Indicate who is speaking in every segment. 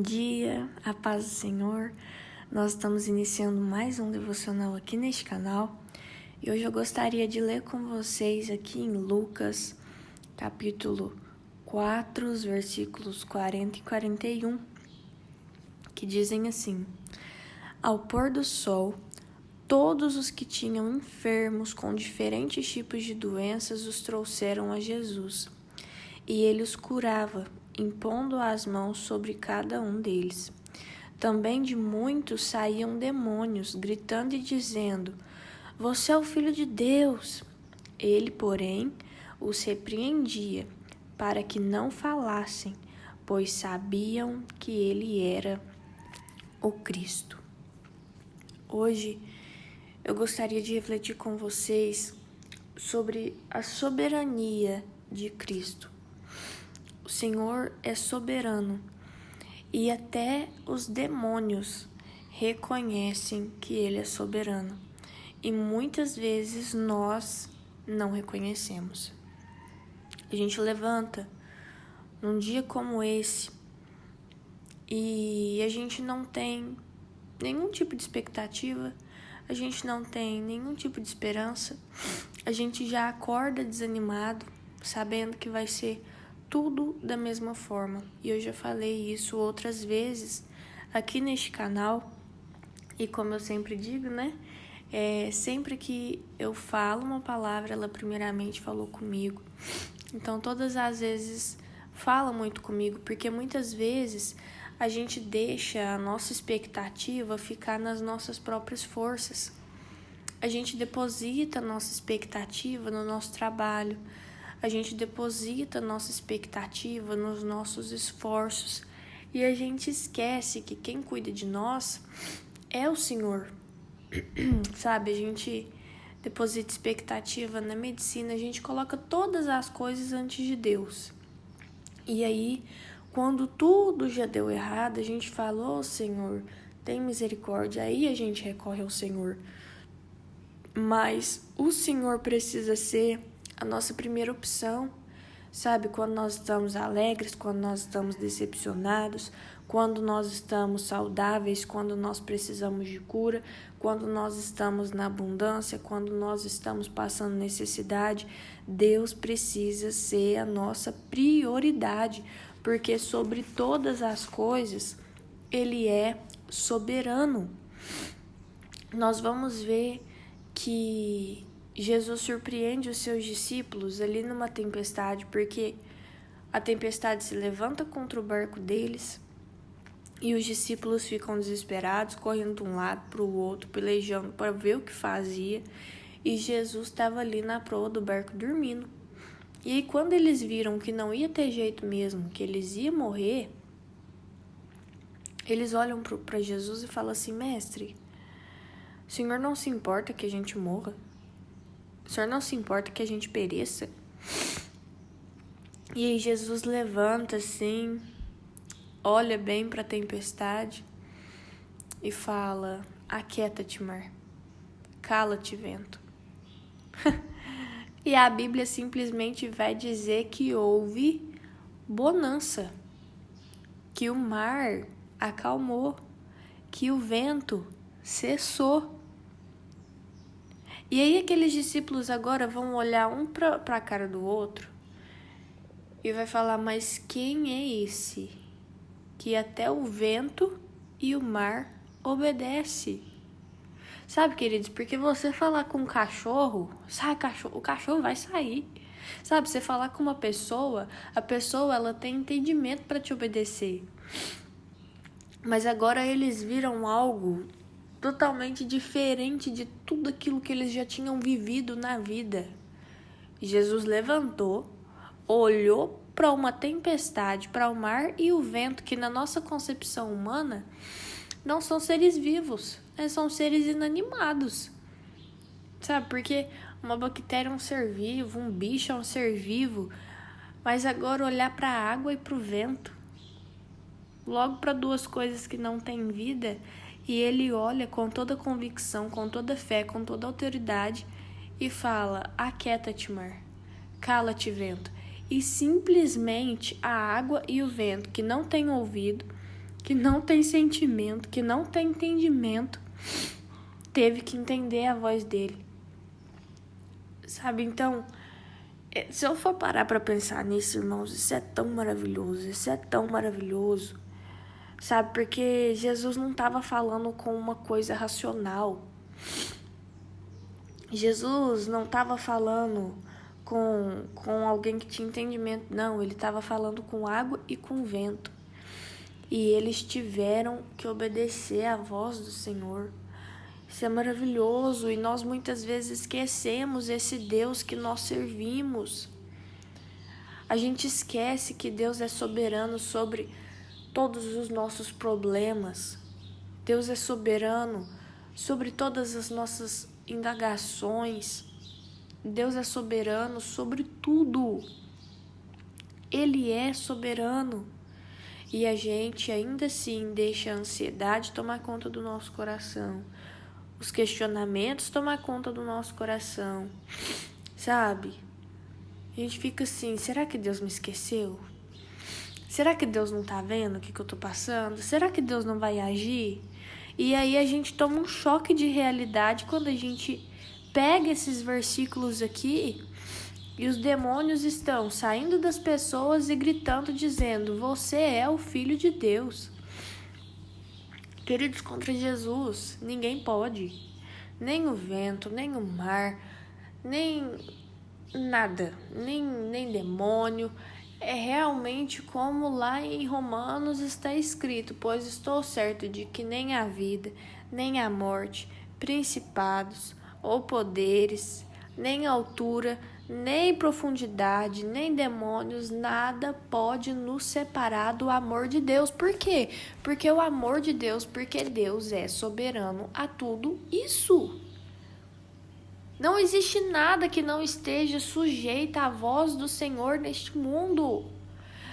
Speaker 1: dia, a paz do Senhor. Nós estamos iniciando mais um devocional aqui neste canal e hoje eu gostaria de ler com vocês aqui em Lucas, capítulo 4, os versículos 40 e 41, que dizem assim: Ao pôr do sol, todos os que tinham enfermos com diferentes tipos de doenças os trouxeram a Jesus, e ele os curava, impondo as mãos sobre cada um deles. Também de muitos saíam demônios, gritando e dizendo: Você é o Filho de Deus. Ele, porém, os repreendia, para que não falassem, pois sabiam que ele era o Cristo. Hoje, eu gostaria de refletir com vocês sobre a soberania de Cristo. O Senhor é soberano e até os demônios reconhecem que Ele é soberano. E muitas vezes nós não reconhecemos. A gente levanta num dia como esse e a gente não tem nenhum tipo de expectativa, a gente não tem nenhum tipo de esperança, a gente já acorda desanimado, sabendo que vai ser tudo da mesma forma. E eu já falei isso outras vezes aqui neste canal. E como eu sempre digo, sempre que eu falo uma palavra, ela primeiramente falou comigo. Então todas as vezes fala muito comigo, porque muitas vezes a gente deixa a nossa expectativa ficar nas nossas próprias forças. A gente deposita a nossa expectativa no nosso trabalho. A gente deposita nossa expectativa nos nossos esforços e a gente esquece que quem cuida de nós é o Senhor. Sabe, a gente deposita expectativa na medicina, a gente coloca todas as coisas antes de Deus. E aí, quando tudo já deu errado, a gente fala: Ô Senhor, tem misericórdia. Aí a gente recorre ao Senhor. Mas o Senhor precisa ser a nossa primeira opção, sabe? Quando nós estamos alegres, quando nós estamos decepcionados, quando nós estamos saudáveis, quando nós precisamos de cura, quando nós estamos na abundância, quando nós estamos passando necessidade, Deus precisa ser a nossa prioridade, porque sobre todas as coisas, Ele é soberano. Nós vamos ver que Jesus surpreende os seus discípulos ali numa tempestade, porque a tempestade se levanta contra o barco deles e os discípulos ficam desesperados, correndo de um lado para o outro, pelejando para ver o que fazia, e Jesus estava ali na proa do barco dormindo. E aí quando eles viram que não ia ter jeito mesmo, que eles iam morrer, eles olham para Jesus e falam assim: Mestre, o Senhor não se importa que a gente morra? O Senhor não se importa que a gente pereça? E aí Jesus levanta assim, olha bem para a tempestade e fala: Aquieta-te, mar, cala-te, vento. E a Bíblia simplesmente vai dizer que houve bonança, que o mar acalmou, que o vento cessou. E aí aqueles discípulos agora vão olhar um para a cara do outro e vai falar: mas quem é esse que até o vento e o mar obedece? Sabe, queridos, porque você falar com um cachorro, o cachorro vai sair. Sabe, você falar com uma pessoa, a pessoa ela tem entendimento para te obedecer. Mas agora eles viram algo totalmente diferente de tudo aquilo que eles já tinham vivido na vida. Jesus levantou, olhou para uma tempestade, para o mar e o vento, que na nossa concepção humana não são seres vivos, são seres inanimados. Sabe, porque uma bactéria é um ser vivo, um bicho é um ser vivo, mas agora olhar para a água e para o vento, logo para duas coisas que não têm vida, e ele olha com toda convicção, com toda fé, com toda autoridade e fala: Aquieta-te, mar, cala-te, vento. E simplesmente a água e o vento, que não têm ouvido, que não tem sentimento, que não tem entendimento, teve que entender a voz dele. Sabe, então, se eu for parar para pensar nisso, irmãos, isso é tão maravilhoso, isso é tão maravilhoso. Sabe, porque Jesus não estava falando com uma coisa racional. Jesus não estava falando com alguém que tinha entendimento, não. Ele estava falando com água e com vento. E eles tiveram que obedecer à voz do Senhor. Isso é maravilhoso e nós muitas vezes esquecemos esse Deus que nós servimos. A gente esquece que Deus é soberano sobre todos os nossos problemas. Deus é soberano sobre todas as nossas indagações. Deus é soberano sobre tudo. Ele é soberano. E a gente ainda assim deixa a ansiedade tomar conta do nosso coração. Os questionamentos tomar conta do nosso coração. Sabe? A gente fica assim, será que Deus me esqueceu? Será que Deus não tá vendo o que eu tô passando? Será que Deus não vai agir? E aí a gente toma um choque de realidade quando a gente pega esses versículos aqui e os demônios estão saindo das pessoas e gritando, dizendo, você é o Filho de Deus. Queridos, contra Jesus, ninguém pode. Nem o vento, nem o mar, nem nada, nem demônio. É realmente como lá em Romanos está escrito, pois estou certo de que nem a vida, nem a morte, principados ou poderes, nem altura, nem profundidade, nem demônios, nada pode nos separar do amor de Deus. Por quê? Porque o amor de Deus, porque Deus é soberano a tudo isso. Não existe nada que não esteja sujeito à voz do Senhor neste mundo.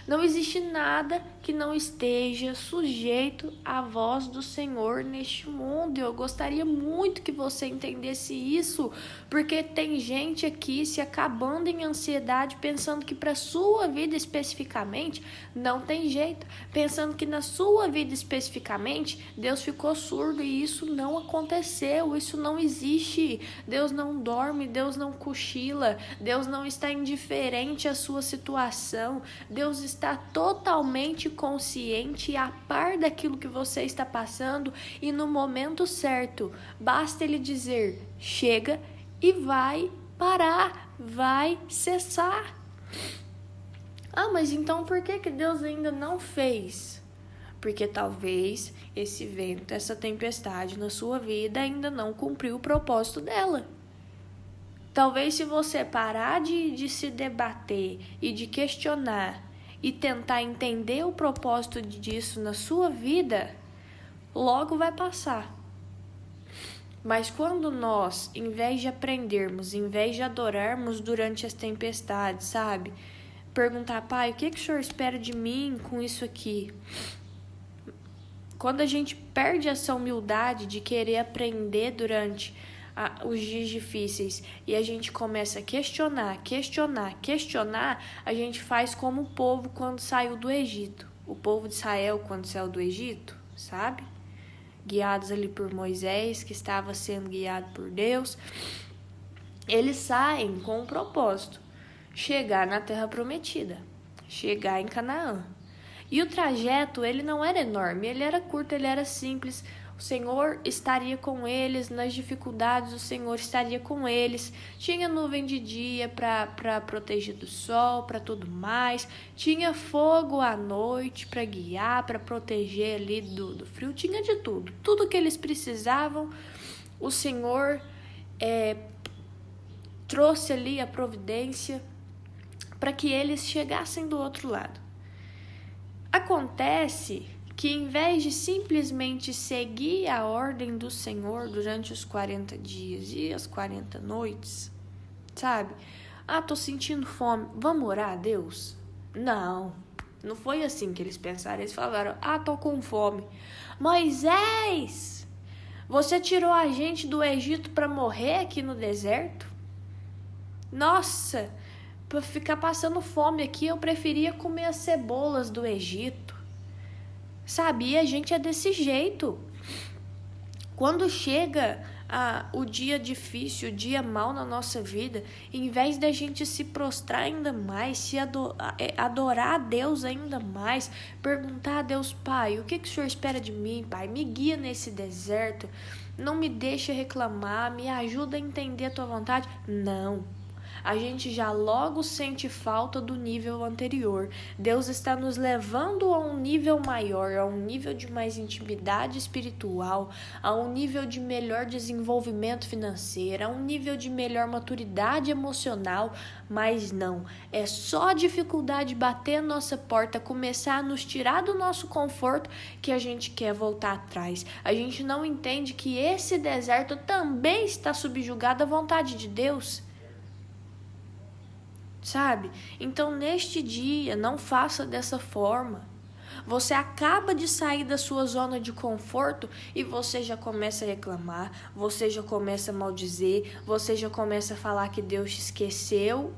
Speaker 1: Não existe nada que não esteja sujeito à voz do Senhor neste mundo. Eu gostaria muito que você entendesse isso, porque tem gente aqui se acabando em ansiedade, pensando que para sua vida especificamente não tem jeito, pensando que na sua vida especificamente Deus ficou surdo e isso não aconteceu, isso não existe. Deus não dorme, Deus não cochila, Deus não está indiferente à sua situação, Deus está totalmente consciente e a par daquilo que você está passando e no momento certo, basta ele dizer, chega e vai parar, vai cessar. Ah, mas então por que Deus ainda não fez? Porque talvez esse vento, essa tempestade na sua vida ainda não cumpriu o propósito dela. Talvez se você parar de se debater e de questionar e tentar entender o propósito disso na sua vida, logo vai passar. Mas quando nós, em vez de aprendermos, em vez de adorarmos durante as tempestades, sabe? Perguntar, pai, o que o Senhor espera de mim com isso aqui? Quando a gente perde essa humildade de querer aprender durante os dias difíceis e a gente começa a questionar, a gente faz como o povo quando saiu do Egito. O povo de Israel quando saiu do Egito, sabe? Guiados ali por Moisés, que estava sendo guiado por Deus. Eles saem com um propósito, chegar na Terra Prometida, chegar em Canaã. E o trajeto, ele não era enorme, ele era curto, ele era simples. O Senhor estaria com eles, nas dificuldades o Senhor estaria com eles. Tinha nuvem de dia para proteger do sol, para tudo mais. Tinha fogo à noite para guiar, para proteger ali do frio. Tinha de tudo. Tudo que eles precisavam, o Senhor trouxe ali a providência para que eles chegassem do outro lado. Acontece que em vez de simplesmente seguir a ordem do Senhor durante os 40 dias e as 40 noites, sabe? Ah, tô sentindo fome, vamos orar a Deus? Não foi assim que eles pensaram. Eles falaram, tô com fome. Moisés, você tirou a gente do Egito para morrer aqui no deserto? Nossa, para ficar passando fome aqui, eu preferia comer as cebolas do Egito. sabe? E a gente é desse jeito. Quando chega o dia difícil, o dia mau na nossa vida, em vez da gente se prostrar ainda mais, se adorar a Deus ainda mais, perguntar a Deus: Pai, o que o Senhor espera de mim, Pai? Me guia nesse deserto, não me deixa reclamar, me ajuda a entender a Tua vontade. Não. A gente já logo sente falta do nível anterior. Deus está nos levando a um nível maior, a um nível de mais intimidade espiritual, a um nível de melhor desenvolvimento financeiro, a um nível de melhor maturidade emocional, mas não. É só a dificuldade bater a nossa porta, começar a nos tirar do nosso conforto que a gente quer voltar atrás. A gente não entende que esse deserto também está subjugado à vontade de Deus. Sabe? Então, neste dia, não faça dessa forma. Você acaba de sair da sua zona de conforto e você já começa a reclamar, você já começa a maldizer, você já começa a falar que Deus te esqueceu.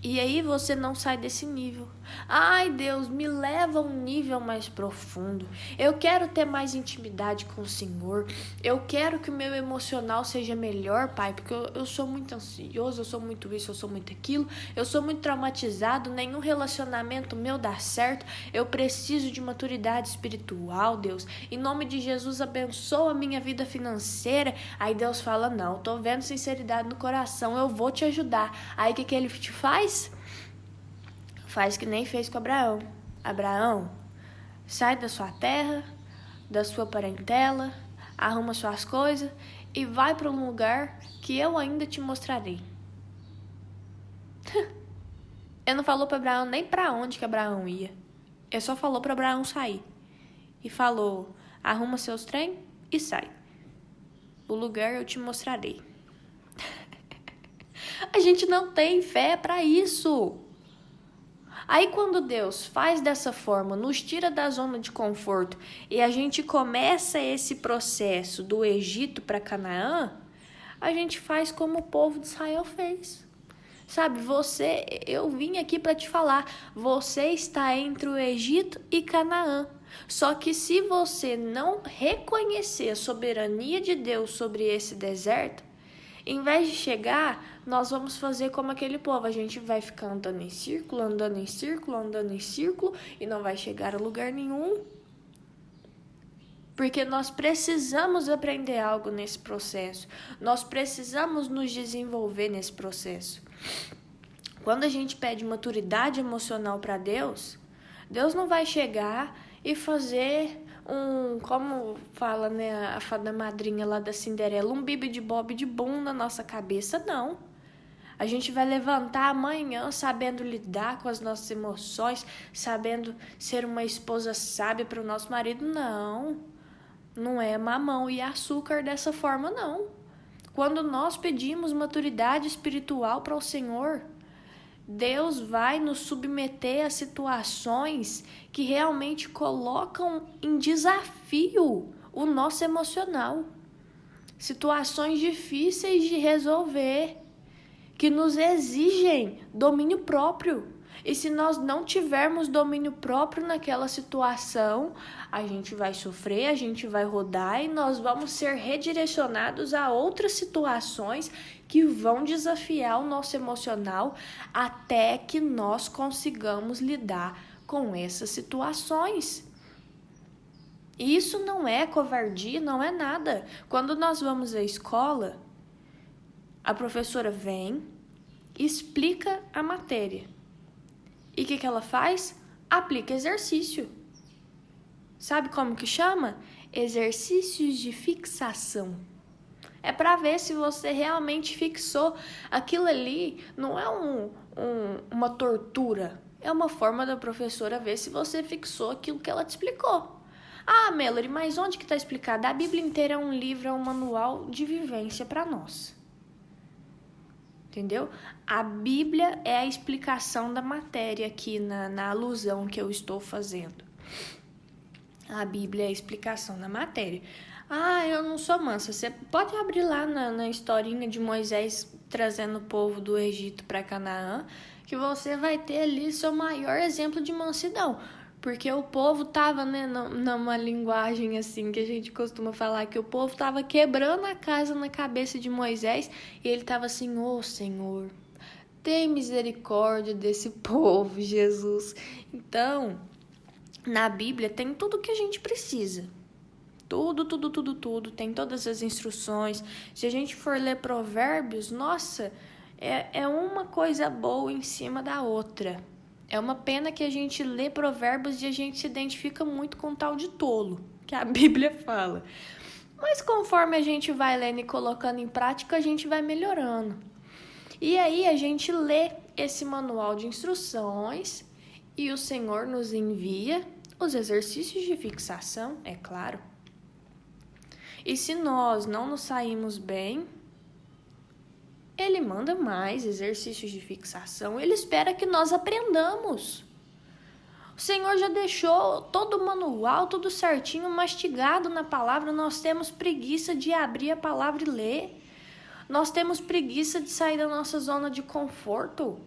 Speaker 1: E aí você não sai desse nível. Ai, Deus, me leva a um nível mais profundo. Eu quero ter mais intimidade com o Senhor. Eu quero que o meu emocional seja melhor, Pai, porque eu sou muito ansioso, eu sou muito isso, eu sou muito aquilo. Eu sou muito traumatizado, nenhum relacionamento meu dá certo. Eu preciso de maturidade espiritual, Deus. Em nome de Jesus, abençoa a minha vida financeira. Aí Deus fala: não, tô vendo sinceridade no coração, eu vou te ajudar. Aí o que ele te faz? Faz que nem fez com Abraão. Abraão, sai da sua terra, da sua parentela, arruma suas coisas e vai para um lugar que eu ainda te mostrarei. Ele não falou para Abraão nem para onde que Abraão ia. Ele só falou para Abraão sair. E falou: arruma seus trem e sai. O lugar eu te mostrarei. A gente não tem fé para isso. Aí quando Deus faz dessa forma, nos tira da zona de conforto e a gente começa esse processo do Egito para Canaã, a gente faz como o povo de Israel fez. Sabe, eu vim aqui para te falar, você está entre o Egito e Canaã. Só que se você não reconhecer a soberania de Deus sobre esse deserto, em vez de chegar, nós vamos fazer como aquele povo. A gente vai ficar andando em círculo, andando em círculo, andando em círculo e não vai chegar a lugar nenhum. Porque nós precisamos aprender algo nesse processo. Nós precisamos nos desenvolver nesse processo. Quando a gente pede maturidade emocional para Deus, Deus não vai chegar e fazer como fala, né, a fada madrinha lá da Cinderela, um bibi de bob de bum na nossa cabeça, não. A gente vai levantar amanhã sabendo lidar com as nossas emoções, sabendo ser uma esposa sábia para o nosso marido, não. Não é mamão e açúcar dessa forma, não. Quando nós pedimos maturidade espiritual para o Senhor, Deus vai nos submeter a situações que realmente colocam em desafio o nosso emocional. Situações difíceis de resolver, que nos exigem domínio próprio. E se nós não tivermos domínio próprio naquela situação, a gente vai sofrer, a gente vai rodar e nós vamos ser redirecionados a outras situações que vão desafiar o nosso emocional até que nós consigamos lidar com essas situações. Isso não é covardia, não é nada. Quando nós vamos à escola, a professora vem, explica a matéria. E o que ela faz? Aplica exercício. Sabe como que chama? Exercícios de fixação. É para ver se você realmente fixou. Aquilo ali não é uma tortura. É uma forma da professora ver se você fixou aquilo que ela te explicou. Ah, Melody, mas onde que está explicado? A Bíblia inteira é um livro, é um manual de vivência para nós. Entendeu? A Bíblia é a explicação da matéria aqui na alusão que eu estou fazendo. A Bíblia é a explicação da matéria. Ah, eu não sou mansa. Você pode abrir lá na historinha de Moisés trazendo o povo do Egito para Canaã, que você vai ter ali seu maior exemplo de mansidão. Porque o povo tava, né, numa linguagem assim que a gente costuma falar, que o povo tava quebrando a casa na cabeça de Moisés e ele tava assim: ô Senhor, tem misericórdia desse povo, Jesus. Então, na Bíblia tem tudo que a gente precisa. Tudo. Tem todas as instruções. Se a gente for ler Provérbios, nossa, é uma coisa boa em cima da outra. É uma pena que a gente lê Provérbios e a gente se identifica muito com o tal de tolo, que a Bíblia fala. Mas conforme a gente vai lendo e colocando em prática, a gente vai melhorando. E aí a gente lê esse manual de instruções e o Senhor nos envia os exercícios de fixação, é claro. E se nós não nos saímos bem, Ele manda mais exercícios de fixação. Ele espera que nós aprendamos. O Senhor já deixou todo o manual, tudo certinho, mastigado na palavra. Nós temos preguiça de abrir a palavra e ler. Nós temos preguiça de sair da nossa zona de conforto.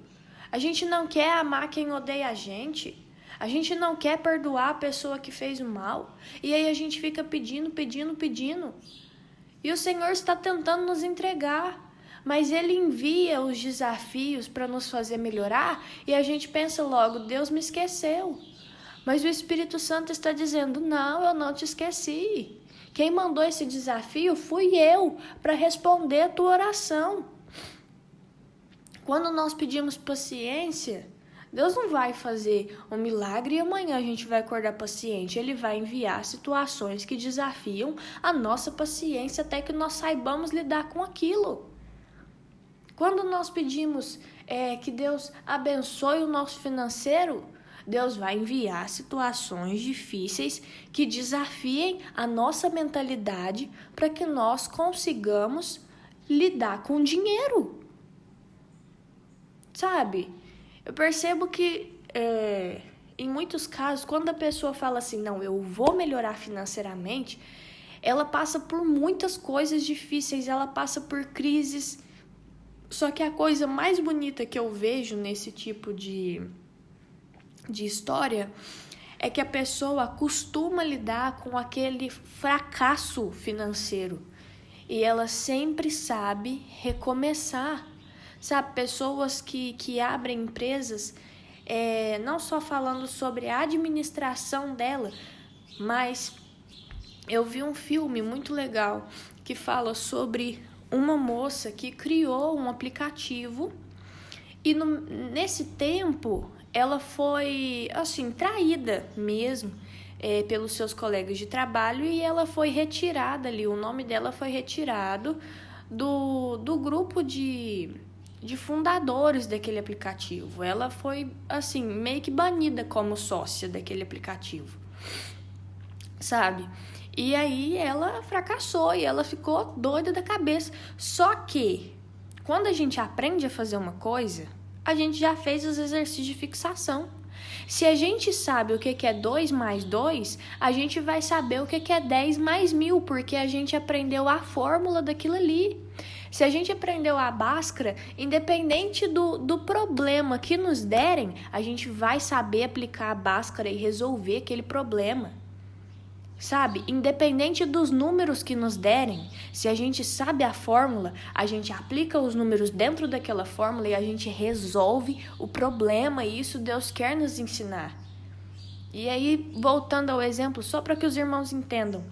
Speaker 1: A gente não quer amar quem odeia a gente. A gente não quer perdoar a pessoa que fez o mal. E aí a gente fica pedindo. E o Senhor está tentando nos entregar. Mas Ele envia os desafios para nos fazer melhorar e a gente pensa logo: Deus me esqueceu. Mas o Espírito Santo está dizendo: não, eu não te esqueci. Quem mandou esse desafio fui eu para responder a tua oração. Quando nós pedimos paciência, Deus não vai fazer um milagre e amanhã a gente vai acordar paciente. Ele vai enviar situações que desafiam a nossa paciência até que nós saibamos lidar com aquilo. Quando nós pedimos que Deus abençoe o nosso financeiro, Deus vai enviar situações difíceis que desafiem a nossa mentalidade para que nós consigamos lidar com dinheiro. Sabe? Eu percebo que em muitos casos, quando a pessoa fala assim: não, eu vou melhorar financeiramente, ela passa por muitas coisas difíceis, ela passa por crises. Só que a coisa mais bonita que eu vejo nesse tipo de história é que a pessoa costuma lidar com aquele fracasso financeiro e ela sempre sabe recomeçar. Sabe, pessoas que abrem empresas, não só falando sobre a administração dela, mas eu vi um filme muito legal que fala sobre uma moça que criou um aplicativo e nesse tempo ela foi assim traída mesmo pelos seus colegas de trabalho e ela foi retirada ali, o nome dela foi retirado do grupo de fundadores daquele aplicativo. Ela foi assim meio que banida como sócia daquele aplicativo, sabe? E aí ela fracassou e ela ficou doida da cabeça. Só que, quando a gente aprende a fazer uma coisa, a gente já fez os exercícios de fixação. Se a gente sabe o que é 2 mais 2, a gente vai saber o que é 10 mais 1000, porque a gente aprendeu a fórmula daquilo ali. Se a gente aprendeu a Bhaskara, independente do problema que nos derem, a gente vai saber aplicar a Bhaskara e resolver aquele problema. Sabe, independente dos números que nos derem, se a gente sabe a fórmula, a gente aplica os números dentro daquela fórmula e a gente resolve o problema, e isso Deus quer nos ensinar. E aí, voltando ao exemplo, só para que os irmãos entendam,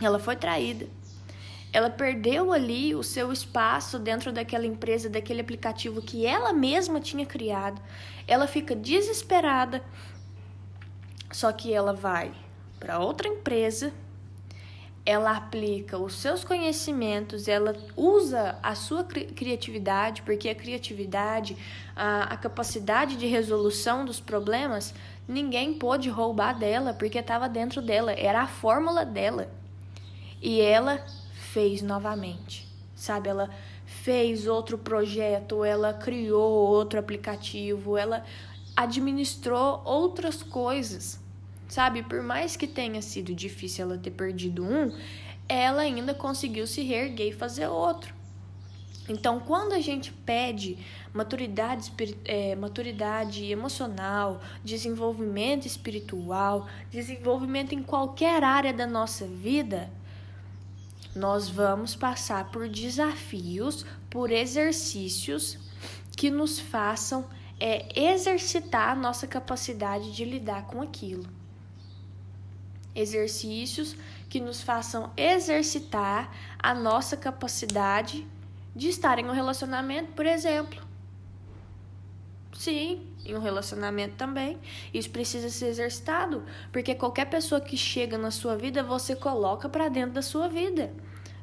Speaker 1: ela foi traída, ela perdeu ali o seu espaço dentro daquela empresa, daquele aplicativo que ela mesma tinha criado, ela fica desesperada, só que ela vai para outra empresa, ela aplica os seus conhecimentos, ela usa a sua criatividade, porque a criatividade, a capacidade de resolução dos problemas, ninguém pôde roubar dela, porque estava dentro dela, era a fórmula dela. E ela fez novamente, sabe? Ela fez outro projeto, ela criou outro aplicativo, ela administrou outras coisas. Sabe, por mais que tenha sido difícil ela ter perdido um, ela ainda conseguiu se reerguer e fazer outro. Então, quando a gente pede maturidade emocional, desenvolvimento espiritual, desenvolvimento em qualquer área da nossa vida, nós vamos passar por desafios, por exercícios que nos façam exercitar a nossa capacidade de lidar com aquilo. Exercícios que nos façam exercitar a nossa capacidade de estar em um relacionamento, por exemplo. Sim, em um relacionamento também. Isso precisa ser exercitado, porque qualquer pessoa que chega na sua vida, você coloca para dentro da sua vida.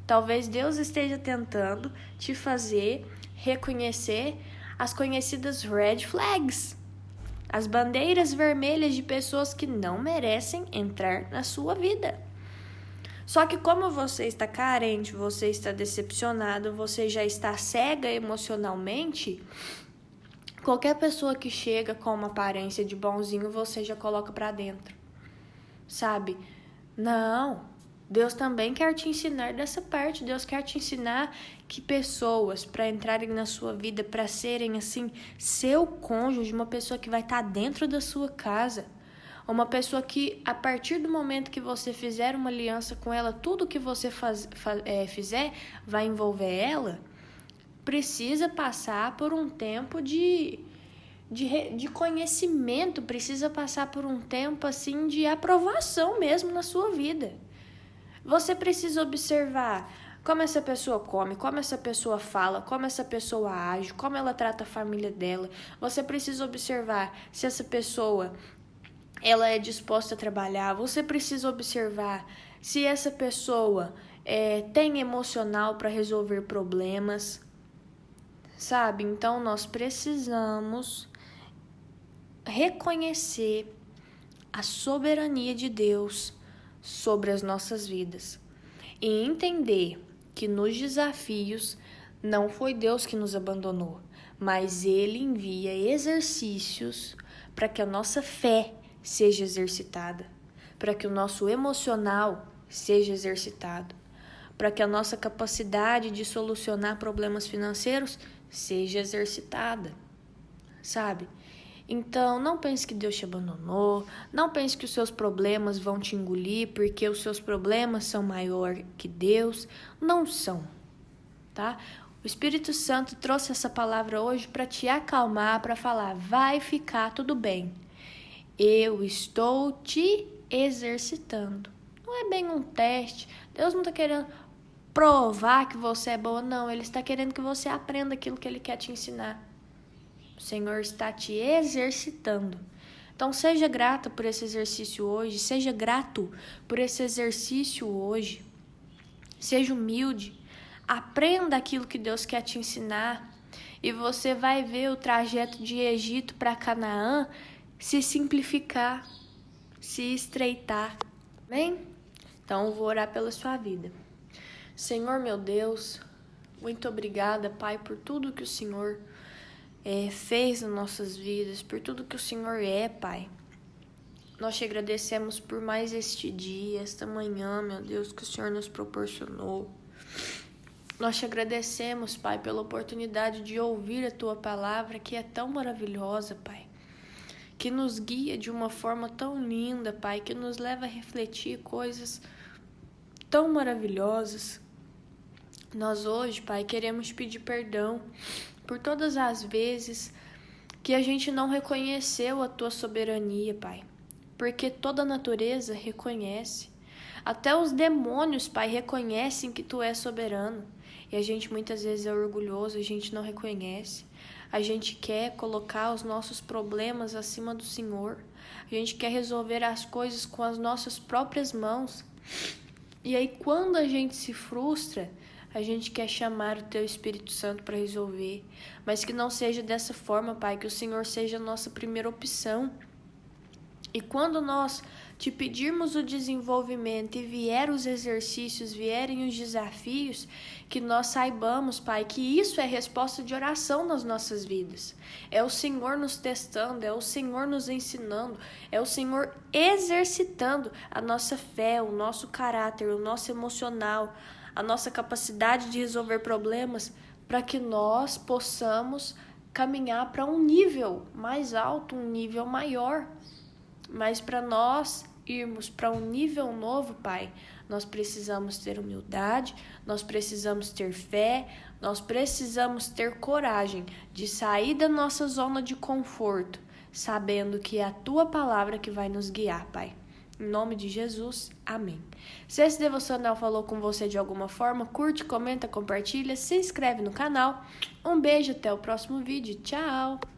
Speaker 1: Talvez Deus esteja tentando te fazer reconhecer as conhecidas red flags, as bandeiras vermelhas de pessoas que não merecem entrar na sua vida. Só que como você está carente, você está decepcionado, você já está cega emocionalmente, qualquer pessoa que chega com uma aparência de bonzinho, você já coloca pra dentro. Sabe? Não. Deus também quer te ensinar dessa parte. Deus quer te ensinar que pessoas, para entrarem na sua vida, para serem assim, seu cônjuge, uma pessoa que vai estar dentro da sua casa, uma pessoa que, a partir do momento que você fizer uma aliança com ela, tudo que você fizer vai envolver ela, precisa passar por um tempo de conhecimento, precisa passar por um tempo assim de aprovação mesmo na sua vida. Você precisa observar como essa pessoa come, como essa pessoa fala, como essa pessoa age, como ela trata a família dela. Você precisa observar se essa pessoa ela é disposta a trabalhar. Você precisa observar se essa pessoa tem emocional para resolver problemas. Sabe? Então, nós precisamos reconhecer a soberania de Deus sobre as nossas vidas e entender que nos desafios não foi Deus que nos abandonou, mas Ele envia exercícios para que a nossa fé seja exercitada, para que o nosso emocional seja exercitado, para que a nossa capacidade de solucionar problemas financeiros seja exercitada, sabe? Então, não pense que Deus te abandonou, não pense que os seus problemas vão te engolir porque os seus problemas são maior que Deus. Não são, tá? O Espírito Santo trouxe essa palavra hoje para te acalmar, para falar, vai ficar tudo bem. Eu estou te exercitando. Não é bem um teste, Deus não está querendo provar que você é boa, não. Ele está querendo que você aprenda aquilo que Ele quer te ensinar. O Senhor está te exercitando. Então, seja grato por esse exercício hoje. Seja grato por esse exercício hoje. Seja humilde. Aprenda aquilo que Deus quer te ensinar. E você vai ver o trajeto de Egito para Canaã se simplificar, se estreitar. Amém? Então, eu vou orar pela sua vida. Senhor, meu Deus, muito obrigada, Pai, por tudo que o Senhor fez nas nossas vidas, por tudo que o Senhor é, Pai. Nós te agradecemos por mais este dia, esta manhã, meu Deus, que o Senhor nos proporcionou. Nós te agradecemos, Pai, pela oportunidade de ouvir a Tua palavra, que é tão maravilhosa, Pai, que nos guia de uma forma tão linda, Pai, que nos leva a refletir coisas tão maravilhosas. Nós hoje, Pai, queremos pedir perdão por todas as vezes que a gente não reconheceu a Tua soberania, Pai. Porque toda a natureza reconhece. Até os demônios, Pai, reconhecem que Tu és soberano. E a gente muitas vezes é orgulhoso, a gente não reconhece. A gente quer colocar os nossos problemas acima do Senhor. A gente quer resolver as coisas com as nossas próprias mãos. E aí, quando a gente se frustra, a gente quer chamar o Teu Espírito Santo para resolver, mas que não seja dessa forma, Pai, que o Senhor seja a nossa primeira opção. E quando nós te pedirmos o desenvolvimento e vier os exercícios, vierem os desafios, que nós saibamos, Pai, que isso é resposta de oração nas nossas vidas. É o Senhor nos testando, é o Senhor nos ensinando, é o Senhor exercitando a nossa fé, o nosso caráter, o nosso emocional, a nossa capacidade de resolver problemas para que nós possamos caminhar para um nível mais alto, um nível maior. Mas para nós irmos para um nível novo, Pai, nós precisamos ter humildade, nós precisamos ter fé, nós precisamos ter coragem de sair da nossa zona de conforto, sabendo que é a Tua palavra que vai nos guiar, Pai. Em nome de Jesus, amém. Se esse devocional falou com você de alguma forma, curte, comenta, compartilha, se inscreve no canal. Um beijo, até o próximo vídeo. Tchau!